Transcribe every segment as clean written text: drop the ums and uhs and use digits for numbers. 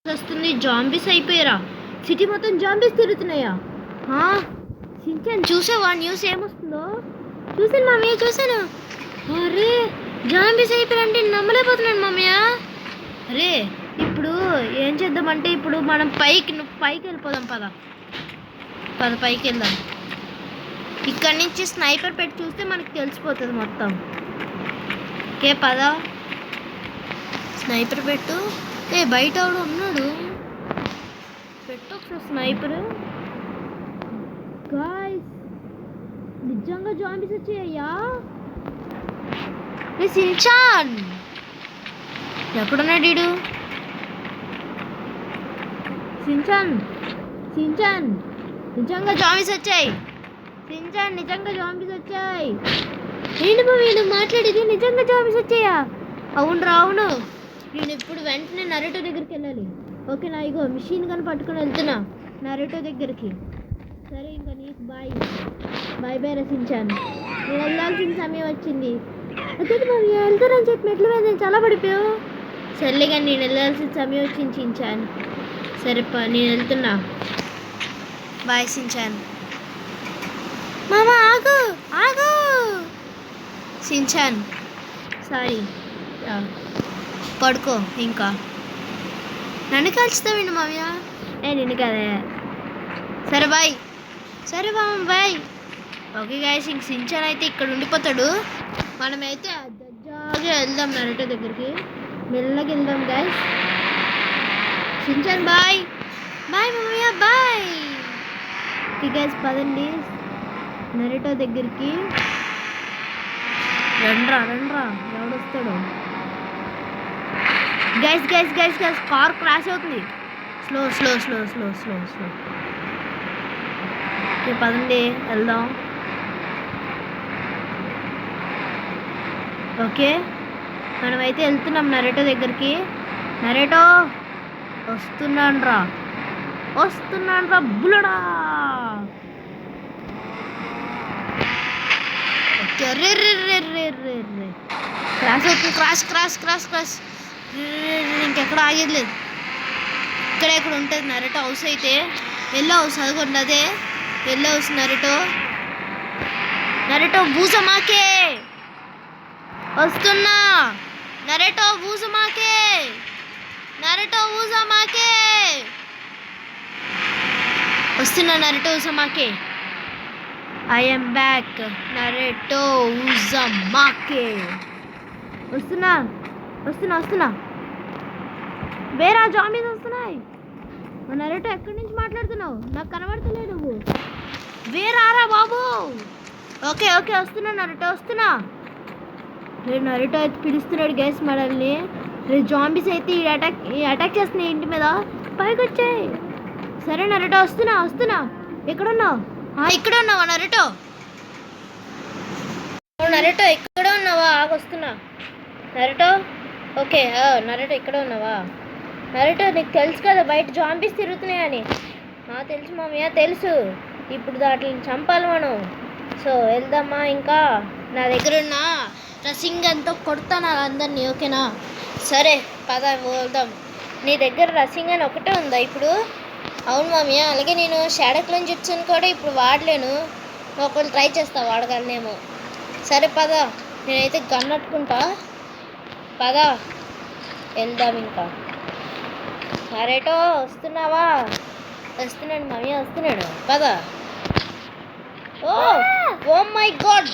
వస్తుంది. జాంబీస్ అయిపోయారా? సిటీ మొత్తం జాంబీస్ తిరుగుతున్నాయా? షించాన్ చూసావా న్యూస్ ఏమొస్తుందో? చూసాను మామయ్య, చూసాను. అరే జాంబీస్ అయిపోయారంటే నమ్మలేకపోతున్నాను మామయ్య. అరే ఇప్పుడు ఏం చేద్దామంటే ఇప్పుడు మనం పైకి వెళ్ళిపోదాం. పద పైకి వెళ్దాం. ఇక్కడి నుంచి స్నైపర్ పెట్టి చూస్తే మనకి తెలిసిపోతుంది మొత్తం. ఓకే పద, స్నైపర్ పెట్టు. బయట ఎవడు ఉన్నాడు, పెట్టు ఒకసారి స్నైపర్. గాయ్స్ నిజంగా జాంబీస్ వచ్చాయ్యా. షించాన్ ఎక్కడున్నాడు వీడు? షించాన్ నిజంగా జాంబీస్ వచ్చాయి. షించాన్ నిజంగా జాంబీస్ వచ్చాయి. ఏంటి బాబు వీళ్ళు మాట్లాడేది? నిజంగా జాంబీస్ వచ్చాయా? అవును అవును. నేను ఇప్పుడు వెంటనే నరేటో దగ్గరికి వెళ్ళాలి. ఓకే నా ఇగో మిషన్ గన్ పట్టుకుని వెళ్తున్నా నరేటో దగ్గరికి. సరే ఇంకా నీకు బాయ్ రచించాను. నేను వెళ్ళాల్సిన సమయం వచ్చింది. అదే బాబు వెళ్తానని చెప్పి మెట్ల మీద నేను చాలా పడిపోయావు. సర్లే కానీ నేను వెళ్ళాల్సిన సమయం వచ్చింది షించాన్. సరేపా నేను వెళ్తున్నా. Bye Shinchan. మామ ఆగు షించాన్. సారీ పడుకో. ఇంకా నన్ను కలుస్తామండి మామయ్య. నిన్ను కదే. సరే బాయ్. సరే మామ బాయ్. ఓకే గాయస్, ఇంక షించాన్ అయితే ఇక్కడ ఉండిపోతాడు. మనమైతే దర్జాగా వెళ్దాం నరేటో దగ్గరికి. మెల్లగా వెళ్దాం గాయస్. షించాన్ బాయ్ మామయ్య బాయ్. ఓకే గాయస్ పదండి నరేటో దగ్గరికి. రండ్రా ఎవడొస్తాడు? గైస్ కార్ క్రాష్ అవుతుంది. స్లో ఓకే పదండి వెళ్దాం. ఓకే మనమైతే వెళ్తున్నాం నరేటో దగ్గరికి. నరేటో వస్తున్నాను రా బుల్లడా. ఓకే క్రాష్ అవుతుంది. క్రాష్ ఇంకెక్కడ ఆగేది లేదు. ఇక్కడ ఉంటుంది నరేటో హౌస్. అయితే ఎల్లో హౌస్ అదిగోండి, అదే ఎల్లో హౌస్. నరేటో బూజమాకే వస్తున్నా. నరేటో బూజమాకే వస్తున్నా. నరేటో ఉజమాకే ఐ ఎమ్ బ్యాక్. నరేటో ఉజమాకే వస్తున్నా. వేరే జాంబీస్ వస్తున్నాయి. నరేటో ఎక్కడి నుంచి మాట్లాడుతున్నావు? నాకు కనబడతలే నువ్వు. వేరారా బాబు. ఓకే వస్తున్నా నరేటో వస్తున్నా. నరేటో అయితే పిలుస్తున్నాడు గైస్ మనల్ని. జాంబీస్ అయితే అటాక్ చేస్తున్నాయి ఇంటి మీద. పైకి వచ్చాయి. సరే నరేటో వస్తున్నా. ఎక్కడున్నావు? ఇక్కడ ఉన్నావా నరేటో? ఇక్కడ ఉన్నావా? ఆగొస్తున్నా నరేటో. ఓకే నరేటో ఇక్కడ ఉన్నావా? నరేటో నీకు తెలుసు కదా బయట జాంబీస్ తిరుగుతున్నాయని. తెలుసు మామయ్య తెలుసు. ఇప్పుడు దాటిని చంపాలి మనం. సో వెళ్దామా? ఇంకా నా దగ్గర ఉన్న రసింగన్తో కొడతాను అందరినీ. ఓకేనా? సరే పద వెళ్దాం. నీ దగ్గర రసింగన్ ఒకటే ఉందా ఇప్పుడు? అవును మామయ్య. అలాగే నేను షాడోక్లోన్ జిట్సుని కూడా ఇప్పుడు వాడలేను. ఒకళ్ళు ట్రై చేస్తా వాడగలనేమో. సరే పద, నేనైతే గన్ అట్టుకుంటా. పద వెళ్దాం. ఇంకా నరేటో వస్తున్నావా? వస్తున్నాడు మామయ్య వస్తున్నాడు. పద. Oh my God.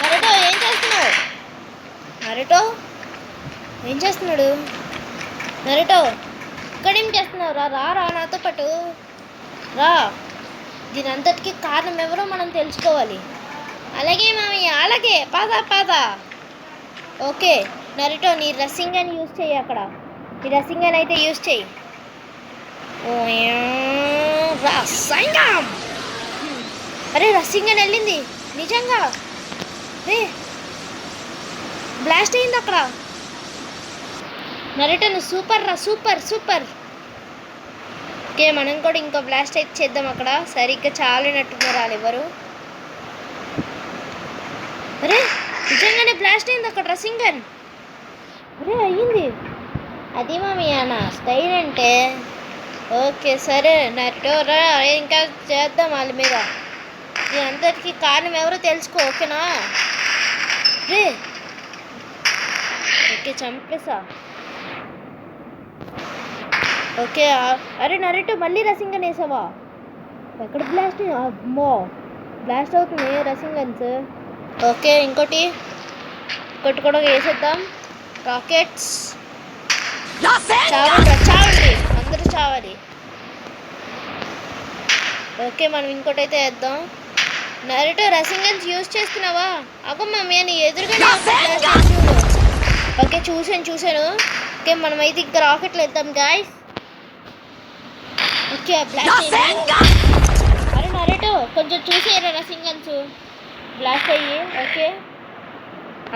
నరేటో ఏం చేస్తున్నావు? నరేటో ఇక్కడేం చేస్తున్నావు? రా నాతో పాటు రా. దీని అంతటికి కారణం ఎవరో మనం తెలుసుకోవాలి. అలాగే మామయ్య అలాగే. పద. ఓకే నరేటో నీ రసింగన్ యూజ్ చెయ్యి. అక్కడ నీ రసింగన్ అయితే యూజ్ చెయ్యి. అరే రసింగన్ వెళ్ళింది నిజంగా. బ్లాస్ట్ అయింది అక్కడ. నరేటో నువ్వు సూపర్. ఓకే మనం కూడా ఇంకో బ్లాస్ట్ అయితే చేద్దాం అక్కడ. సరిగ్గా చాలినట్టున్నారు వాళ్ళు ఎవరు. అరే నిజంగానే బ్లాస్ట్ అయింది అక్కడ రసింగన్. అరే అయ్యింది. అది మామయ్య నా స్టైల్ అంటే. ఓకే సరే నరేటో రా, ఇంకా చేద్దాం వాళ్ళ మీద. దీని అంతటికి కారణం ఎవరో తెలుసుకో, ఓకేనా? రే ఓకే చంపేసా. ఓకే అరే నరేటో మళ్ళీ రసింగన్ వేసావా? ఎక్కడ బ్లాస్ట్? అమ్మో బ్లాస్ట్ అవుతుంది రసింగన్స్. ఓకే ఇంకోటి కూడా వేసేద్దాం. రాకెట్స్ చావండి చావండి, అందరూ చావాలి. ఓకే మనం ఇంకోటి అయితే వేద్దాం. నరేటో రసింగన్స్ యూజ్ చేస్తున్నావా? అమ్మమ్మ నీ ఎదురుగానే చూడు. ఓకే చూసాను. ఓకే మనమైతే ఇంకా రాకెట్లు వేద్దాం గాయస్. ఓకే బ్లాస్ట్ అయ్యింది. అరే నరేటో కొంచెం చూసేయరా రసింగన్స్ బ్లాస్ట్ అయ్యి. ఓకే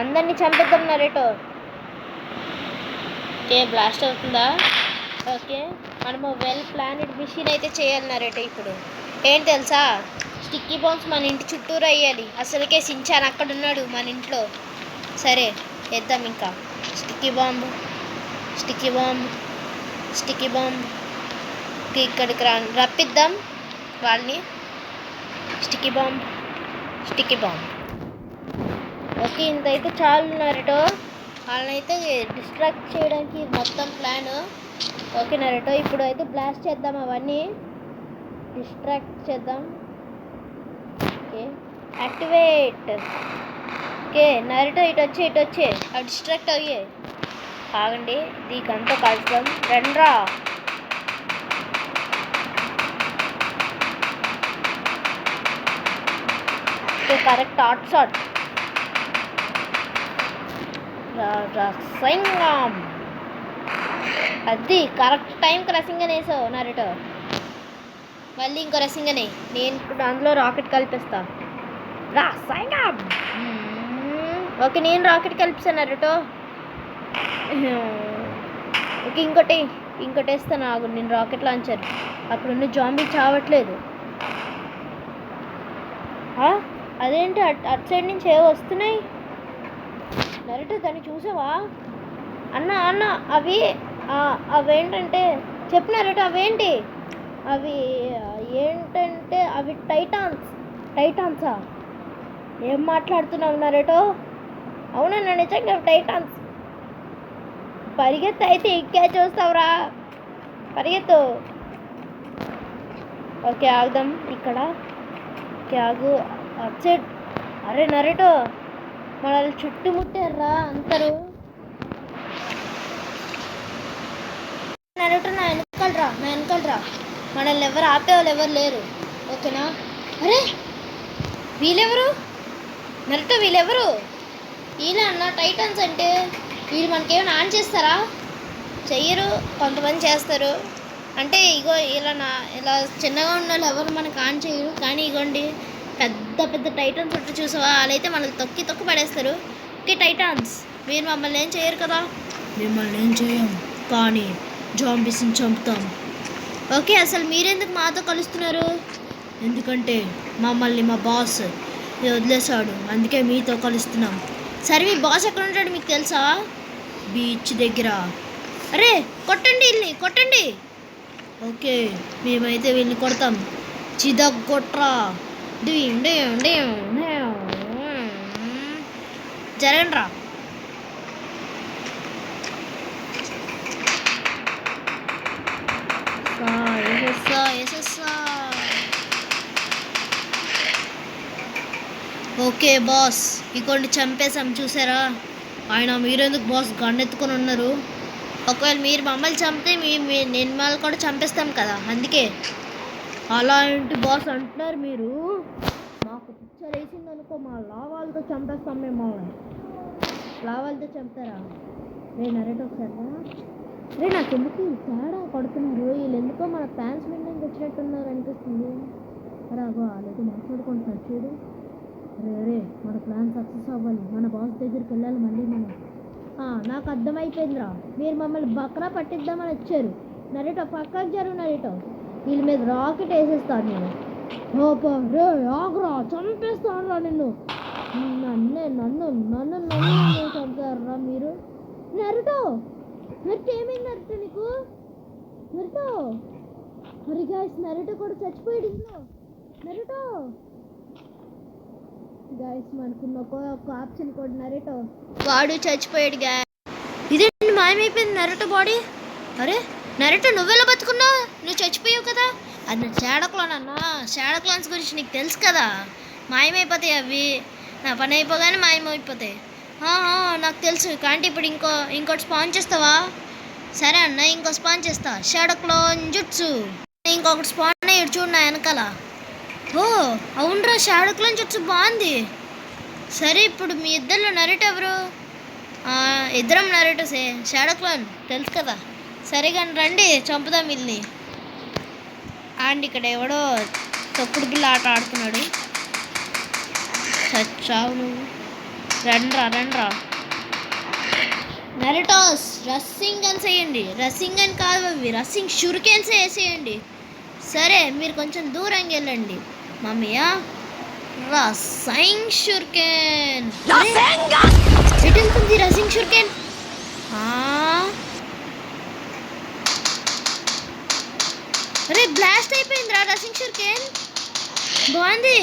అందరినీ చంపేద్దాం నరేటో. ఓకే బ్లాస్ట్ అవుతుందా? ఓకే మనము వెల్ ప్లానెడ్ మిషన్ అయితే చేయాలి నరేటో. ఇప్పుడు ఏం తెలుసా, స్టిక్కీ బాంబ్స్ మన ఇంటి చుట్టూరు వేయాలి. అసలుకే సించాన్ అక్కడ ఉన్నాడు మన ఇంట్లో. సరే వేద్దాం ఇంకా స్టిక్కీ బాంబ్. ఇక్కడికి రప్పిద్దాం వాళ్ళని. Sticky bomb. ఓకే ఇంతైతే చాలు నరేటో, వాళ్ళనైతే డిస్ట్రాక్ట్ చేయడానికి మొత్తం ప్లాన్. ఓకే నరేటో ఇప్పుడు అయితే బ్లాస్ట్ చేద్దాం, అవన్నీ డిస్ట్రాక్ట్ చేద్దాం. Okay activate. ఓకే నరేటో ఇటు వచ్చే అవి డిస్ట్రాక్ట్ అయ్యే. ఆగండి దీకంతా కలుద్దాం రండ్రా. Correct hot shot. రసింగం అది కరెక్ట్ టైంకి రసింగన్ వేసావు నరేటో. మళ్ళీ ఇంకో రసింగనే, నేను ఇప్పుడు అందులో రాకెట్ కలిపిస్తా. రసింగం. ఓకే నేను రాకెట్ కలిపిస్తాను నరేటో. ఓకే ఇంకోటి వేస్తాను ఆగు. నేను రాకెట్ లాంచర్. అక్కడ ఉన్న జాంబీ చావట్లేదు. అదేంటి అటు సైడ్ నుంచి ఏవో వస్తున్నాయి నరేటో, దాన్ని చూసావా? అన్న అవేంటంటే చెప్పు నరేటో. అవి ఏంటంటే అవి టైటాన్సా? ఏం మాట్లాడుతున్నావు నరేటో? అవునన్నా నిజంగా టైటాన్స్. పరిగెత్తు అయితే ఇంకే చూస్తావురా, పరిగెత్తు. ఓకే ఆగుదాం ఇక్కడ. ఓకే ఆగు అప్సెట్. అరే నరేటో మనల్ని చుట్టుముట్టారా అందరూ. నరేటో నా వెనకాలరా. మనల్ని ఎవరు ఆపేవాళ్ళు ఎవరు లేరు, ఓకేనా? అరే వీళ్ళెవరు నరేటో? వీళ్ళెవరు? వీళ్ళ అన్న టైటన్స్ అంటే. వీళ్ళు మనకేమైనా ఆన్ చేస్తారా? చెయ్యరు, కొంతమంది చేస్తారు. అంటే ఇగో ఇలా చిన్నగా ఉన్న వాళ్ళు ఎవరు మనకు ఆన్ చేయరు. కానీ ఇగోండి పెద్ద టైటన్స్ ఉంటే చూసావా, వాళ్ళైతే మనకు తొక్కి పడేస్తారు. ఓకే టైటాన్స్ మీరు మమ్మల్ని ఏం చేయరు కదా? మిమ్మల్ని ఏం చేయం, కానీ జాంబీస్ని చంపుతాం. ఓకే అసలు మీరెందుకు మాతో కలుస్తున్నారు? ఎందుకంటే మమ్మల్ని మా బాస్ వదిలేశాడు, అందుకే మీతో కలుస్తున్నాం. సరే మీ బాస్ ఎక్కడ ఉంటాడు మీకు తెలుసా? బీచ్ దగ్గర. అరే కొట్టండి. ఓకే మేమైతే వీళ్ళని కొడతాం. చిదగొట్రా. జరగండ్రా. ఓకే బాస్ ఇంకోటి చంపేసాం చూసారా? ఆయన మీరెందుకు బాస్ గన్నెత్తుకొని ఉన్నారు? ఒకవేళ మీరు మమ్మల్ని చంపితే నేను మళ్ళీ కూడా చంపేస్తాం కదా, అందుకే. అలాంటి బాస్ అంటున్నారు మీరు. మాకు పిక్చర్ వేసింది అనుకో, మా లావాలతో చంపేస్తాం మిమ్మల్ని. లావాలతో చంపుతారా? నరేటో ఒకసారి నాకు ఎందుకు తేడా కొడుతున్నారు వీళ్ళు? ఎందుకో మన ఫ్యాన్స్ మీటింగ్ వచ్చినట్టున్నారు అనిపిస్తుంది. రాగో వాళ్ళైతే మాట్లాడుకుంటున్నారు చూడు. రే మన ప్లాన్ సక్సెస్ అవ్వాలి, మన బాస్ దగ్గరికి వెళ్ళాలి మళ్ళీ మనం. నాకు అర్థమైపోయిందిరా, మీరు మమ్మల్ని బక్రా పట్టిద్దామని వచ్చారు. నరేటో పక్కకు జరుగు నరేటో, వీళ్ళ మీద రాకెట్ వేసేస్తాను నేను. రే ఆగ్రా, చంపేస్తాను రా నిన్ను. నన్ను చంపారా మీరు? నరుటో ఏమైంది నరుటో నీకు? నరుటో మరి గాయస్ నరుటో కూడా చచ్చిపోయాడు ఇంట్లో. నరుటో గాయస్ మనకున్న ఒక ఆప్షన్ కూడా నరుటో వాడు చచ్చిపోయాడు గాయస్. ఇదేంటి మాయమైపోయింది నరుటో బాడీ. అరే నరుటో నువ్వెలా బతుకున్నావు? నువ్వు చచ్చిపోయావు కదా. అది షాడో క్లాన్ అన్నా. షాడో క్లాన్స్ గురించి నీకు తెలుసు కదా, మాయమైపోతాయి అవి. నా పని అయిపోగానే మాయమైపోతాయి. నాకు తెలుసు. కానీ ఇప్పుడు ఇంకోటి స్పాన్ చేస్తావా? సరే అన్న, ఇంకో స్పాన్ చేస్తా. Shadow clan jutsu. ఇంకొకటి స్పాన్ అయ్యాడు చూడు నా వెనకాల. ఓ అవునరా, షాడో క్లాన్ జుట్సు బాగుంది. సరే ఇప్పుడు మీ ఇద్దరిలో నరుటో ఎవరు? ఇద్దరం నరుటోసే. షాడో క్లాన్ తెలుసు కదా. సరే కానీ రండి చంపుదాం వీళ్ళని. అండ్ ఇక్కడ ఎవడో తొక్కుడు బిల్ల ఆట ఆడుతున్నాడు. చచ్చావు నువ్వు. రండ్రా నరుటోస్ రస్సింగ్ గన్స్ వేయండి. రస్సింగ్ గన్ కాదు అవి, రస్సింగ్ షురికెన్స్ వేసేయండి. సరే మీరు కొంచెం దూరంగా వెళ్ళండి మమ్మీయ. రస్సింగ్ షురికెన్ ఎటు వెళ్తుంది? రస్సింగ్ షురికెన్ అరే బ్లాస్ట్ అయిపోయిందిరా రస్సింగ్ షురికెన్. బాగుంది.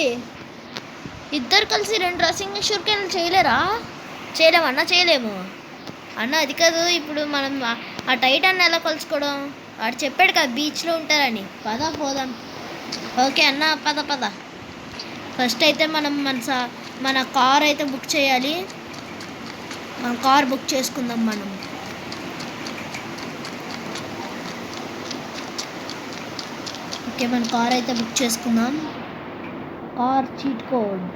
ఇద్దరు కలిసి 2 రస్సింగ్ షురికెన్లు చేయలేరా? చేయలేమన్నా? చేయలేము అన్న. అది కాదు, ఇప్పుడు మనం ఆ టైటాన్ ఎలా కలుసుకోవడం? వాడు చెప్పాడు కదా బీచ్లో ఉంటారని. పోదాం. ఓకే అన్న, పద. ఫస్ట్ అయితే మనం మన కార్ అయితే బుక్ చేయాలి. మన కార్ బుక్ చేసుకుందాం మనం. ఓకే మన కార్ అయితే బుక్ చేసుకుందాం. Car cheat code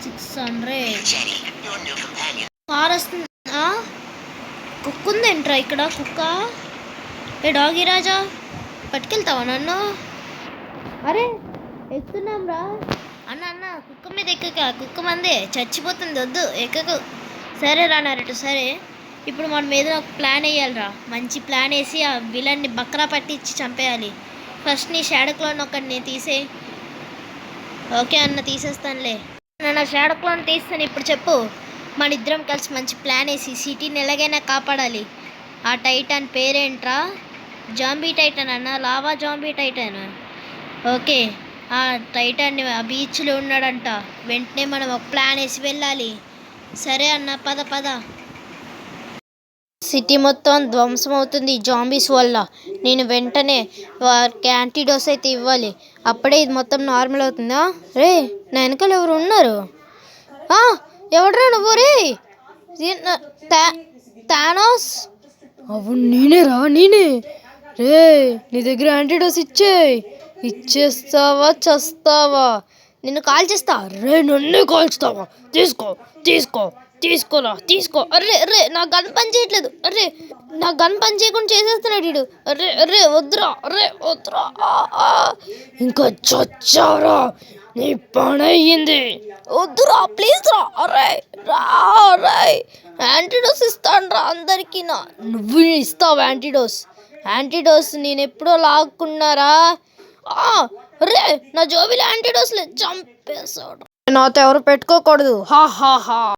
600. కార్ వస్తుంది. కుక్క ఉందేంట్రా ఇక్కడ? కుక్క ఏ డాగీ రాజా పట్టుకెళ్తావా నన్ను? అరే ఎక్కుతున్నాం రా అన్న. కుక్క మీద ఎక్కక, కుక్క మందే చచ్చిపోతుంది. వద్దు ఎక్కకు. సరే రా నరుటో. సరే ఇప్పుడు మనం ఏదో ఒక ప్లాన్ వేయాలిరా. మంచి ప్లాన్ వేసి ఆ విలన్ని బక్రా పట్టించి చంపేయాలి. ఫస్ట్ నీ షాడో క్లాన్ ఒకటి తీసేయి. ఓకే అన్న, తీసేస్తానులే. నా షాడో క్లాన్ తీస్తాను. ఇప్పుడు చెప్పు, మన ఇద్దరం కలిసి మంచి ప్లాన్ వేసి సిటీని ఎలాగైనా కాపాడాలి. ఆ టైటాన్ పేరేంట్రా? జాంబీ టైటాన్ అన్న. Lava zombie Titan. ఓకే ఆ టైటాన్ ఆ బీచ్లో ఉన్నాడంట. వెంటనే మనం ఒక ప్లాన్ వేసి వెళ్ళాలి. సరే అన్న, పద. సిటీ మొత్తం ధ్వంసం అవుతుంది జాంబీస్ వల్ల. నేను వెంటనే వారికి యాంటీడోస్ అయితే ఇవ్వాలి. అప్పుడే ఇది మొత్తం నార్మల్ అవుతుందా? రే నా వెనకాల ఎవరు ఉన్నారు? ఎవడరా నువ్వు? రే థానోస్. అవును నేనే. రే నీ దగ్గర యాంటీడోస్ ఇచ్చేస్తావా చస్తావా? నిన్ను కాల్ చేస్తా. రే నన్నే కాల్స్తావా? తీసుకో. అర్రే నా గన్ పని చేయట్లేదు. నా గన్ పని చేయకుండా చేసేస్తున్నాడు వీడు. అర్రే వద్దురా. ఇంకా చచ్చారా? నీ పని అయ్యింది. వద్దురా ప్లీజ్ రా. రా యాంటీడోస్ ఇస్తాను రా అందరికీ. నువ్వు ఇస్తావు యాంటీడోస్? నేను ఎప్పుడో లాక్కున్నారా? రే నా జోబిలో యాంటీడోస్ చంపేశాడు. నాతో ఎవరు పెట్టుకోకూడదు. హా